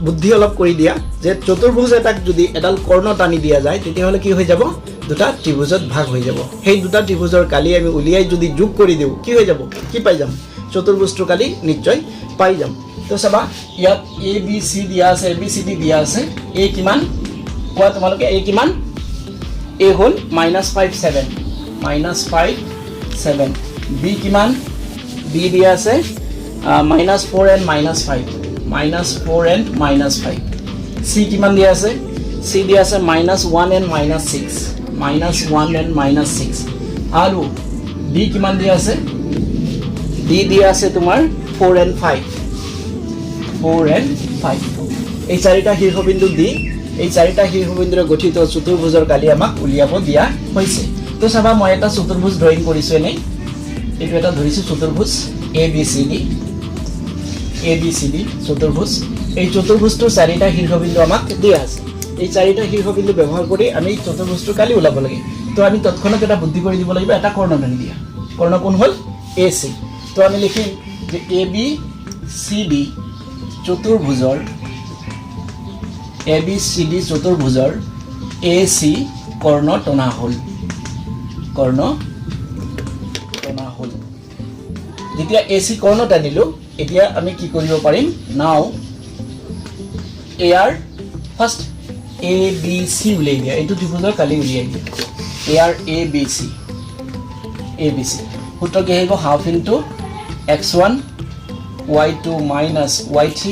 বুদ্ধি অলপ কৰি দিয়া যে চতুৰ্ভুজ এটাক যদি এডাল কৰ্ণ টানি দিয়া যায় তেতিয়াহলে কি হৈ যাব দুটা ত্ৰিভুজত ভাগ হৈ যাব সেই দুটা ত্ৰিভুজৰ কালি আমি উলিয়াই যদি যোগ কৰি দিও কি হৈ যাব কি পাই যাম চতুৰ্ভুজটো কালি নিশ্চয় পাই যাম তো চাবা ইয়াত ABC দিয়া আছে ABCD দিয়া আছে a কিমান কোৱা তোমালোকে a কিমান a হল -5 7 b কিমান b দিয়া আছে -4 and -5 -4 and -5 c কিমান দিয়া আছে c দিয়া আছে -1 and -6 -1 and -6 আৰু d কিমান দিয়া আছে d দিয়া আছে তোমাৰ 4 and 5 এই চাৰিটা শীৰ্ষবিন্দু দি এই চাৰিটা শীৰ্ষবিন্দুৰে গঠিত চতুৰ্ভুজৰ কালি আমাক উলিয়াব দিয়া হৈছে তো চাবা মই এটা চতুৰ্ভুজ ড্ৰয়িং কৰিছো এনে এটো এটা ধৰিছো চতুৰ্ভুজ ABCD চতুৰ্ভুজ এই চতুৰ্ভুজটোৰ চাৰিটা শীৰ্ষবিন্দু আমাক দিয়া আছে এই চাৰিটা শীৰ্ষবিন্দু ব্যৱহাৰ কৰি আমি চতুৰ্ভুজটোৰ কালি উলাব লাগে তো আমি তৎক্ষণাৎ এটা বুদ্ধি কৰি দিব লাগিব এটা কৰ্ণদানি দিয়া কৰ্ণ কোন হল AC তো আমি লিখিম যে ABCD চতুৰ্ভুজৰ AC কৰ্ণ টনা হল যেতিয়া AC কৰ্ণ টানিলো এতিয়া আমি কি কৰিব পাৰিম নাও AR ফাৰ্স্ট ABC উলিয়াই দিয়া এইটো ত্ৰিভুজৰ কালি উলিয়াই দিয়া AR ABC সূত্ৰ কি আহিব half into x1 y2 minus y3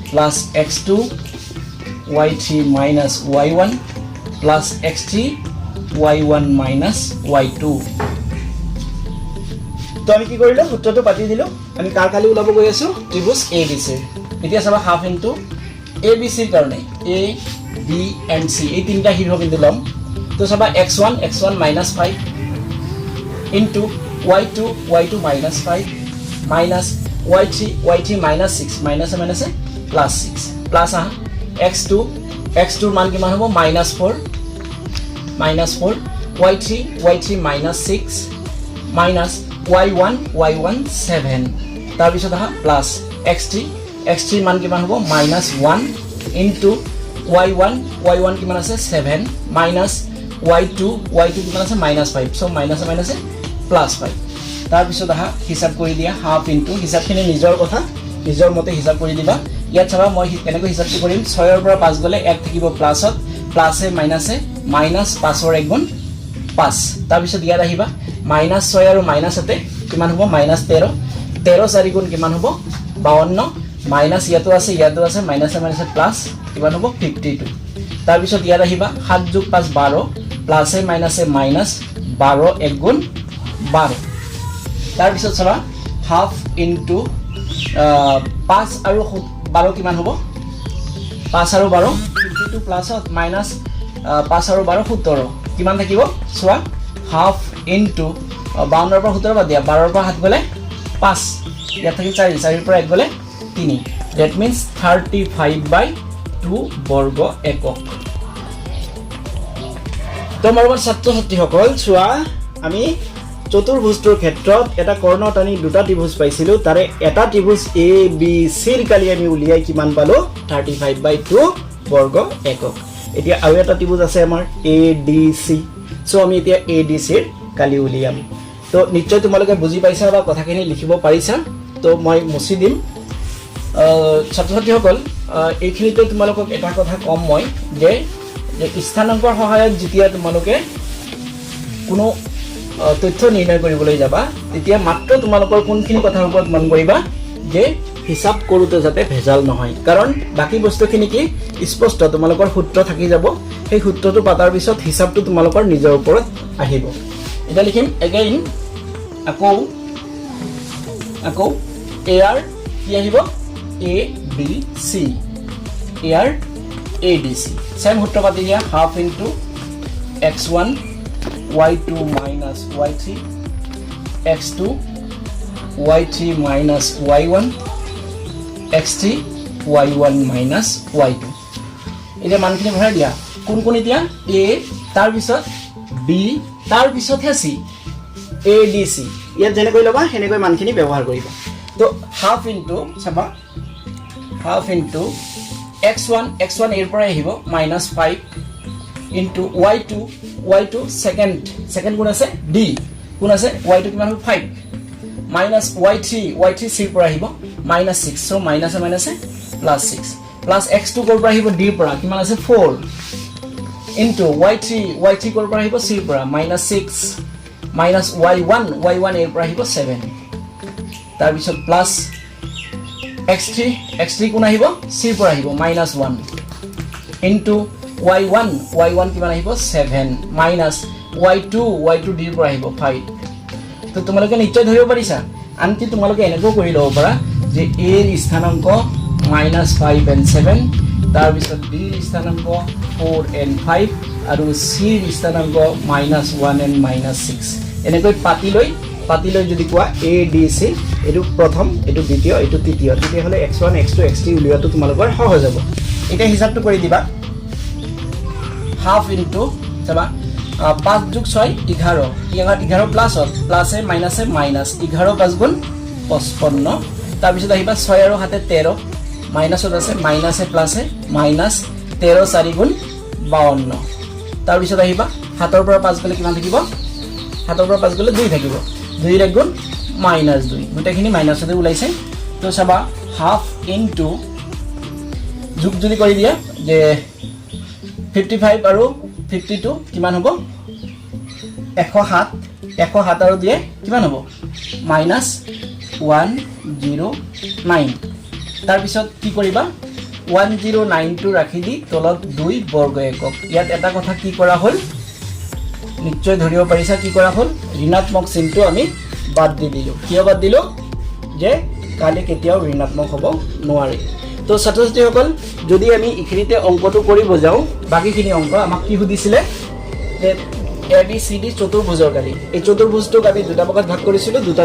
plus x2 y3 minus y1 plus x3 y1 minus y2 তো আমি কি কৰিলো সূত্ৰটো পাতি দিলো আমি কাৰ কালি উলাব গৈ আছো ত্ৰিভুজ ABC এতিয়া চাবা হাফ ইনটু ABC ৰ কাৰণে A B and C এই তিনটা শীৰ্ষবিন্দু লম তো চাবা x1 minus 5 into y2 minus 5 minus y3 minus 6 minus plus 6 plus x2 মান কিমান হ'ব minus 4 y3 minus 6 minus y1 7 তাৰ পিছত আহা plus x3 মান কিমান হ'ব minus 1 into y1 কিমান আছে 7 minus y2 কিমান আছে minus 5 so minus plus 5 তাৰ পিছত আহা হিসাব কৰি দিয়া হাফ ইনটু হিসাবখিনি নিজৰ কথা নিজৰ মতে হিসাব কৰি দিবা ইয়াত চাবা মই কেনেকৈ হিসাবটো কৰিম 6 ৰ পৰা 5 গলে 1 থাকিব প্লাসত প্লাসে মাইনাসে মাইনাস 5 ৰ 1 গুণ 5 তাৰ পিছত ইয়াত আহিবা মাইনাস 6 আৰু মাইনাসতে কিমান হ'ব মাইনাস 13 4 গুণ কিমান হ'ব 52 মাইনাস ইয়াতো আছে মাইনাসে প্লাস কিমান হ'ব 52 তাৰ পিছত ইয়াত আহিবা 7 যোগ 5 12 প্লাসে মাইনাসে মাইনাস 12 1 গুণ 12 তাৰ পিছত চাবা হাফ ইনটু 5 আৰু 12 কিমান হ'ব 5 আৰু 12 52 প্লাসত মাইনাস 5 আৰু 12 17 কিমান থাকিব চোৱা হাফ ইনটু 52 ৰ পৰা 17 বাদ দিয়া 12 ৰ পৰা 7 গলে 5 ইয়াত থাকি 4 ৰ পৰা 1 গলে 3 that means 35/2 বৰ্গ একক তোমাৰ ছাত্ৰ ছাত্ৰীসকল চোৱা আমি চতুৰ্ভুজটোৰ ক্ষেত্ৰত এটা কৰ্ণ টানি দুটা ত্ৰিভুজ পাইছিলো তাৰে এটা ত্ৰিভুজ ABC ৰ কালি আমি উলিয়াই কিমান পালো 35/2 বৰ্গ একক এতিয়া আৰু এটা ত্ৰিভুজ আছে আমাৰ ADC সো আমি এতিয়া ADC ৰ কালি উলিয়াম তো নিশ্চয় তোমালোকে বুজি পাইছা বা কথাখিনি লিখিব পাৰিছা তো মই মুছি দিম ছাত্ৰ ছাত্ৰীসকল এইখিনিতে তোমালোকক এটা কথা কম মই যে স্থানাংকৰ সহায়ত যেতিয়া তোমালোকে কোনো তথ্য নিৰ্ণয় কৰিবলৈ যাবা তেতিয়া মাত্ৰ তোমালোকৰ কোনখিনি কথাৰ ওপৰত মন কৰিবা যে হিসাব কৰোতে যাতে ভেজাল নহয় কাৰণ বাকি বস্তুখিনি কি স্পষ্ট তোমালোকৰ সূত্ৰ থাকি যাব সেই সূত্ৰটো পাতাৰ পিছত হিসাবটো তোমালোকৰ নিজৰ ওপৰত আহিব এটা লিখিম এগেইন আকৌ AR কি আহিব ABC AR ADC সেম সূত্ৰ পাতি দিয়া half into x1 y2 minus y3 x2 y3 minus y1 x3 y1 minus y2 এতিয়া মানখিনি ভৰাই দিয়া কোন কোন এতিয়া A তাৰ পিছত B তাৰ পিছত C ADC ইয়াত যেনেকৈ লবা হেনেকৈ মানখিনি ব্যৱহাৰ কৰিবা তো হাফ ইনটু চাবা হাফ ইনটু x1 এৰ পৰা আহিব -5 into y2 second গুণ আছে d গুণ আছে y2 কিমান হ'ল 5 minus y3 c পৰা আহিব -6 so minus plus 6 plus x2 কৰ পৰা আহিব d পৰা কিমান আছে 4 into y3 কৰ পৰা আহিব c পৰা -6 minus y1 এৰ পৰা আহিব 7 তাৰ পিছত plus x3 কোন আহিব c পৰা আহিব -1 into y1 কিমান আহিব 7 মাইনাছ y2 ডিৰ পৰা আহিব 5 তো তোমালোকে নিশ্চয় ধৰিব পাৰিছা আনকি তোমালোকে এনেকৈ কৰি ল'ব পাৰা যে a ৰ স্থানাংক -5 and 7 তাৰ পিছত b ৰ স্থানাংক 4 and 5 আৰু c ৰ স্থানাংক -1 and -6 এনেকৈ পাতি লৈ যদি কোৱা a d c এটো প্ৰথম এটো দ্বিতীয় এটো তৃতীয় তেতিয়া হলে x1 x2 x3 উলিয়াটো তোমালোকৰ সহজ হ'ব এটা হিসাবটো কৰি দিবা হাফ ইনটু চাবা 5 যোগ 6 11 প্লাছে মাইনাছে মাইনাস 11 5 গুণ 55 তাৰ পিছত আহিবা 6 আৰু হাতে 13 মাইনাছত আছে মাইনাছে প্লাছে মাইনাস 13 4 গুণ 52 তাৰ পিছত আহিবা হাতৰ পৰা 5 গলে কিমান থাকিব হাতৰ পৰা 5 গলে 2 থাকিব 2 ৰ গুণ -2 গোটেইখিনি মাইনাছতে ওলাইছে তো চাবা হাফ ইনটু যোগ যদি কৰি দিয়া যে 55 আৰু 52 কিমান হ'ব 107 আৰু দিয়ে কিমান হ'ব -109 তাৰ পিছত কি কৰিবা 109 টো ৰাখি দি তলত 2 বৰ্গ একক ইয়াত এটা কথা কি কৰা হ'ল নিশ্চয় ধৰিব পাৰিছা কি কৰা হ'ল ঋণাত্মক চিহ্নটো আমি বাদ দি দিলো কিয় বাদ দিলো যে কালি কেতিয়াও ঋণাত্মক হ'ব নোৱাৰে তো ছাত্ৰ-ছাত্ৰীসকল যদি আমি ইখিনিতে অংকটো কৰিব যাওঁ বাকিখিনি অংক আমাক কি সুধিছিলে যে ABCD চতুৰ্ভুজৰ কালি এই চতুৰ্ভুজটোক আমি দুটা ভাগত ভাগ কৰিছিলো দুটা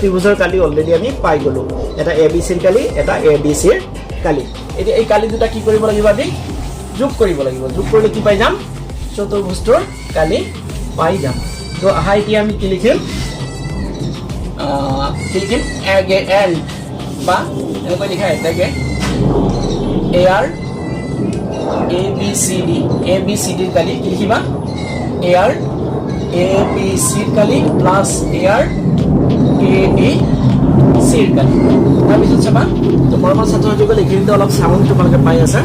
ত্ৰিভুজৰ কালি অলৰেডি আমি পাই গলো এটা ABC ৰ কালি এটা ADC ৰ কালি এতিয়া এই কালি দুটা কি কৰিব লাগিব আমি যোগ কৰিব লাগিব যোগ কৰিলে কি পাই যাম চতুৰ্ভুজটোৰ কালি পাই যাম তো আহা এতিয়া আমি কি লিখিম and বা এনেকৈ লিখা এটাকে AR ABCD ৰ কালি কি লিখিবা AR ABC ৰ কালি প্লাস AR ABC ৰ কালি তাৰপিছত চাবা তোমাৰ ছাত্ৰ-ছাত্ৰীসকলে এইখিনিতে অলপ সাউন্ড তোমালোকে পাই আছা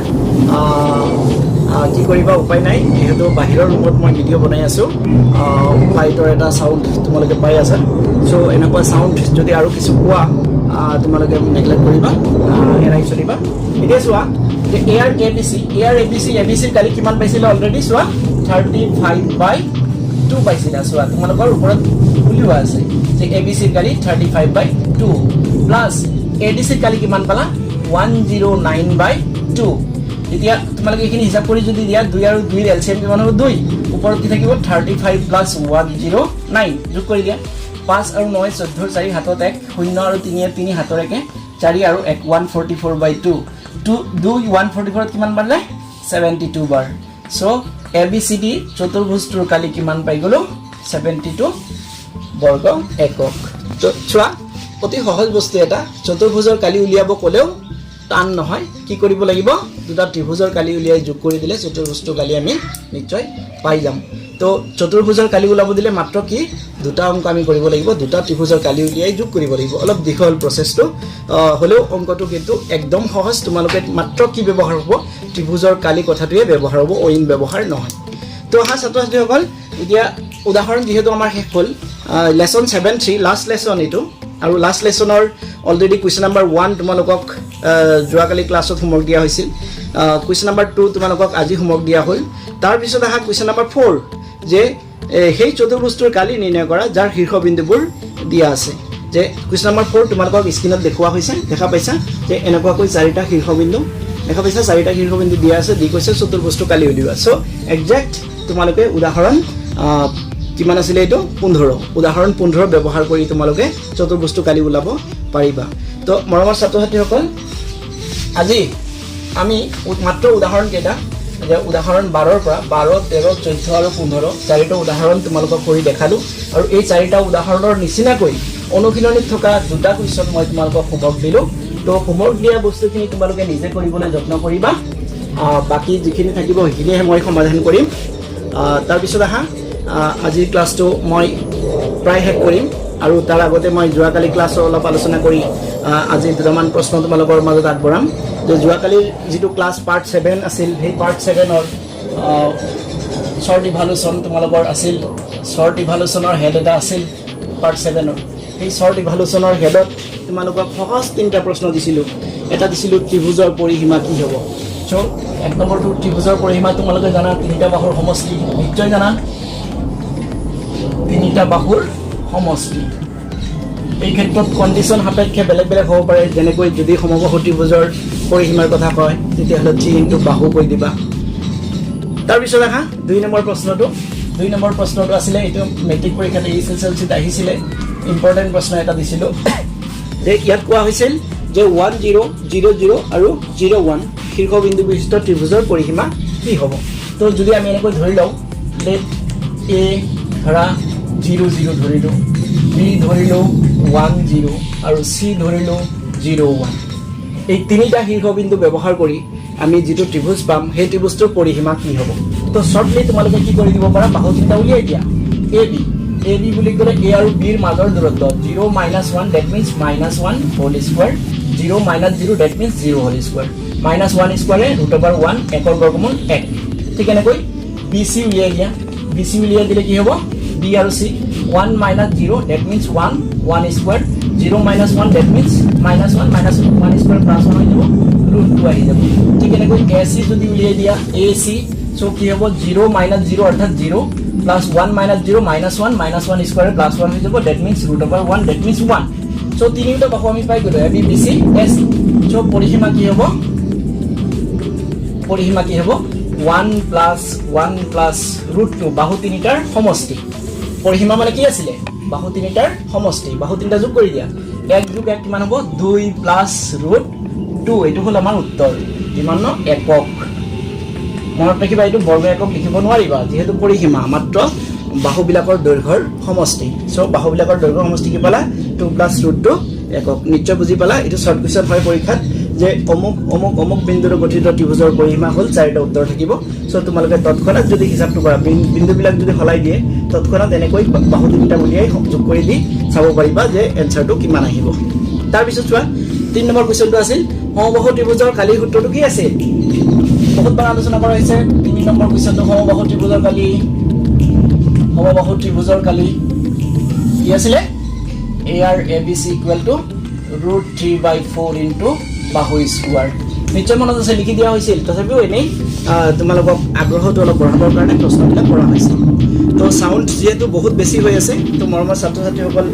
কি কৰিবা উপায় নাই যেহেতু বাহিৰৰ ৰুমত মই ভিডিঅ' বনাই আছো লাইটৰ এটা সাউন্ড তোমালোকে পাই আছা সো এনেকুৱা সাউন্ড যদি আৰু কিছু পোৱা তোমালোকে নেগলেক্ট কৰিবা এৰাই চলিবা এতিয়া চোৱা যে AR ABC কালি কিমান পাইছিল অলৰেডি চোৱা 35/2 পাইছিল চোৱা তোমালোকৰ ওপৰত উলিওৱা আছে যে ABC কালি 35/2 প্লাস ADC কালি কিমান পালা 109/2 এতিয়া তোমালোকে এখিনি হিসাব কৰি যদি দিয়া 2 আৰু 2 ৰ এলসিএম কিমান হ'ব 2 ওপৰত কি থাকিব 35 + 109 যোগ কৰি দিয়া 5 আৰু 9 14 4 হাতত 1 0 আৰু 3 3 হাতৰ 1 4 আৰু 1 144/2 2 144 কিমান বাৰলে 72 বাৰ সো ABCD চতুৰ্ভুজটোৰ কালি কিমান পাই গলো 72 বৰ্গ একক তো চোৱা অতি সহজ বস্তু এটা চতুৰ্ভুজৰ কালি উলিয়াব কলেও টান নহয় কি কৰিব লাগিব দুটা ত্ৰিভুজৰ কালি উলিয়াই যোগ কৰি দিলে চতুৰ্ভুজটোৰ কালি আমি নিশ্চয় পাই যাম তো চতুৰ্ভুজৰ কালি উলাব দিলে মাত্ৰ কি দুটা অংক আমি কৰিব লাগিব দুটা ত্ৰিভুজৰ কালি উলিয়াই যোগ কৰিব লাগিব অলপ দীঘল প্ৰসেসটো হলেও অংকটো কিন্তু একদম সহজ তোমালোকে মাত্ৰ কি ব্যৱহাৰ হ'ব ত্ৰিভুজৰ কালি কথাটোৱে ব্যৱহাৰ হ'ব অইন ব্যৱহাৰ নহয় তো হা ছাত্ৰ-ছাত্ৰীসকল এতিয়া উদাহৰণ যেহেতু আমাৰ শেষ হ'ল লেসন 7-3 লাষ্ট লেসন এটো আৰু লাষ্ট লেসনৰ অলৰেডি কোৱেশ্চন নাম্বাৰ 1 তোমালোকক যোৱাকালি ক্লাছত হোমৱৰ্ক দিয়া হৈছিল কোৱেশ্চন নাম্বাৰ 2 তোমালোকক আজি হোমৱৰ্ক দিয়া হ'ল তাৰ পিছত আহা কোৱেশ্চন নাম্বাৰ 4 যে সেই চতুৰ্ভুজটোৰ কালি নিৰ্ণয় কৰা যাৰ শীৰ্ষবিন্দুবোৰ দিয়া আছে যে কোৱেশ্চন নাম্বাৰ 4 তোমালোকক স্ক্ৰিনত দেখুৱা হৈছে দেখা পাইছা যে এনেকুৱাকৈ চাৰিটা শীৰ্ষবিন্দু দেখা পাইছা চাৰিটা শীৰ্ষবিন্দু দিয়া আছে দি কৈছে চতুৰ্ভুজটো কালি উলিওৱা সো এক্সাক্ট তোমালোকে উদাহৰণ কিমান আছিল এটো 15 উদাহৰণ 15 ব্যৱহাৰ কৰি তোমালোকে চতুৰ্ভুজটো কালি উলাব পাৰিবা তো মৰমৰ ছাত্ৰ-ছাত্ৰীসকল আজি আমি মাত্ৰ উদাহৰণ কেইটা যে উদাহৰণ 12 ৰ পৰা 12 13 14 আৰু 15 চাৰিটা উদাহৰণ তোমালোকক কৰি দেখালো আৰু এই চাৰিটা উদাহৰণৰ নিচিনাকৈ অনুশীলনীত থকা দুটা কুৱেশ্চন মই তোমালোকক হোমৱৰ্ক দিলো তো হোমৱৰ্ক দিয়া বস্তুখিনি তোমালোকে নিজে কৰিবলৈ যত্ন কৰিবা বাকি যিখিনি থাকিব সেইখিনিহে মই সমাধান কৰিম তাৰ পিছত আহা আজিৰ ক্লাছটো মই প্ৰায় শেষ কৰিম আৰু তাৰ আগতে মই যোৱাকালি ক্লাছৰ অলপ আলোচনা কৰি আজি দুটামান প্ৰশ্ন তোমালোকৰ মাজত আগবঢ়াম যে যোৱাকালিৰ যিটো ক্লাছ পাৰ্ট 7 আছিল সেই পাৰ্ট 7 ৰ শৰ্ট ইভালুয়েশন তোমালোকৰ আছিল শৰ্ট ইভালুয়েশনৰ হেড এটা আছিল পাৰ্ট 7 ৰ এই শৰ্ট ইভালুয়েশনৰ হেডত তোমালোকক সহজ তিনটা প্ৰশ্ন দিছিলো এটা দিছিলো ত্ৰিভুজৰ পৰিসীমা কি হ'ব সো 1 নম্বৰটো ত্ৰিভুজৰ পৰিসীমা তোমালোকে জানা তিনিটা বাহুৰ সমষ্টি নিশ্চয় জানা তিনিটা বাহুৰ সমষ্টি এই ক্ষেত্ৰত কন্ডিশন সাপেক্ষে বেলেগ বেলেগ হ'ব পাৰে যেনেকৈ যদি সমবাহু ত্ৰিভুজৰ পৰিসীমাৰ কথা কয় তেতিয়াহ'লে 3 বাহু কৈ দিবা তাৰ পিছত আহা 2 নম্বৰ প্ৰশ্নটো আছিলে এইটো মেট্ৰিক পৰীক্ষাত এছএছএলসিত আহিছিলে ইম্পৰ্টেন্ট প্ৰশ্ন এটা দিছিল যে ইয়াত কোৱা হৈছিল যে 1 0 0 0 আৰু 0 1 শীৰ্ষবিন্দু বিশিষ্ট ত্ৰিভুজৰ পৰিসীমা কি হ'ব তো যদি আমি এনেকৈ ধৰি লওঁ লেট এ ধৰা 0 0 ধৰিলো বি ধৰিলো 1 0 আৰু সি ধৰিলো 0 1 এই তিনিটা শীৰ্ষবিন্দু ব্যৱহাৰ কৰি আমি যেটো ত্ৰিভুজ পাম সেই ত্ৰিভুজৰ পৰিসীমা কি হ'ব তো শৰ্টলি তোমালোকে কি কৰি দিব পাৰা বাহু তিনিটা উলিয়াই দিয়া AB বুলি ক'লে A আৰু B ৰ মাজৰ দূৰত্ব 0 - 1 that means -1 whole square 0 - 0 that means 0 whole square -1 square √1 একৰ বৰ্গমূল 1 ঠিক এনেকৈ BC উলিয়াই দিয়া BC উলিয়াই দিলে কি হ'ব B আৰু C 1 - 0 that means 1 1 square 0 - 1 that means -1 -1 square plus 1 হৈ যাব √2 আহি যাব ঠিক এনেকৈ AC যদি উলিয়াই দিয়া AC সো কি হ'ব 0 - 0 অৰ্থাৎ 0 plus 1 minus 0 minus 1 minus 1 square plus 1 হৈ যাব that means √1 that means 1 so তিনিটা বাহু আমি পাই গলো AB BC AC so পৰিসীমা কি হ'ব 1 plus √2 বাহু তিনিটাৰ সমষ্টি পৰিসীমা মানে কি আছিল বাহু তিনিটাৰ সমষ্টি বাহু তিনিটা যোগ কৰি দিয়া 1 যোগ 1 কিমান হ'ব 2 plus √2 এইটো হল আমাৰ উত্তৰ কিমান ন একক মনত ৰাখিবা এইটো বৰ্গ একক লিখিব নোৱাৰিবা যেহেতু পৰিসীমা মাত্ৰ বাহুবিলাকৰ দৈৰ্ঘ্যৰ সমষ্টি সো বাহুবিলাকৰ দৈৰ্ঘ্যৰ সমষ্টি কি পালা 2 plus √2 একক নিশ্চয় বুজি পালা এইটো শৰ্ট কোৱেশ্চন হয় পৰীক্ষাত যে অমুক বিন্দুৰ গঠিত ত্ৰিভুজৰ পৰিসীমা হল 4টা উত্তৰ থাকিব সো তোমালোকে তৎক্ষণাত যদি হিচাপটো কৰা বিন্দুবিলাক যদি হলাই দিয়ে তৎক্ষণাত এনেকৈ বাহু তিনিটা উলিয়াই যোগ কৰি দি চাব পাৰিবা যে এনসাৰটো কিমান আহিব তাৰ পিছত চোৱা 3 নম্বৰ কোৱেশ্চনটো আছিল সমবাহু ত্ৰিভুজৰ কালিৰ সূত্ৰটো কি আছিল বহুত বাৰ আলোচনা কৰা হৈছে 3 নম্বৰ কোৱেশ্চনটো সমবাহু ত্ৰিভুজৰ কালি কি আছিল AR ABC √3/4 ইনটু বাহু স্কয়াৰ নিশ্চয় মনত আছে লিখি দিয়া হৈছিল তথাপিও এনেই তোমালোকক আগ্ৰহটো অলপ বঢ়াবৰ কাৰণে প্ৰশ্নবিলাক কৰা হৈছে তো সাউন্ড যেহেতু বহুত বেছি হৈ আছে তো মৰমৰ ছাত্ৰ-ছাত্ৰীসকল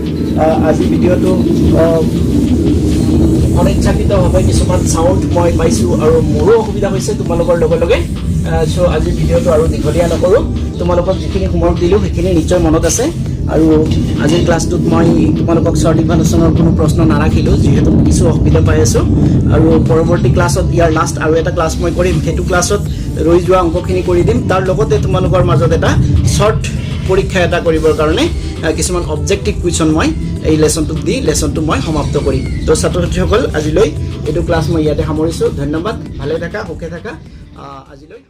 আজি ভিডিওটো অনিচ্ছাকৃতভাৱে কিছুমান সাউন্ড মই পাইছো আৰু মোৰো অসুবিধা হৈছে তোমালোকৰ লগে লগে সো আজি ভিডিওটো আৰু দীঘলীয়া নকৰো তোমালোকক যিখিনি হোমৱৰ্ক দিলো সেইখিনি নিশ্চয় মনত আছে আৰু আজিৰ ক্লাছটোত মই তোমালোকক শৰ্ট ইভালুয়েশ্যনৰ কোনো প্ৰশ্ন নাৰাখিলো যেহেতু কিছু অসুবিধা পাই আছো আৰু পৰৱৰ্তী ক্লাছত ইয়াৰ লাষ্ট আৰু এটা ক্লাছ মই কৰিম হেতু ক্লাছত ৰৈ যোৱা অংকখিনি কৰি দিম তাৰ লগতে তোমালোকৰ মাজত এটা শৰ্ট পৰীক্ষা এটা কৰিবৰ কাৰণে কিছুমান অবজেক্টিভ কুৱেশ্চন মই এই লেসনটোত দি লেসনটো মই সমাপ্ত কৰিম তো ছাত্ৰ-ছাত্ৰীসকল আজিলৈ এইটো ক্লাছ মই ইয়াতে সামৰিছো ধন্যবাদ ভালে থাকা সুখে থাকা আজিলৈ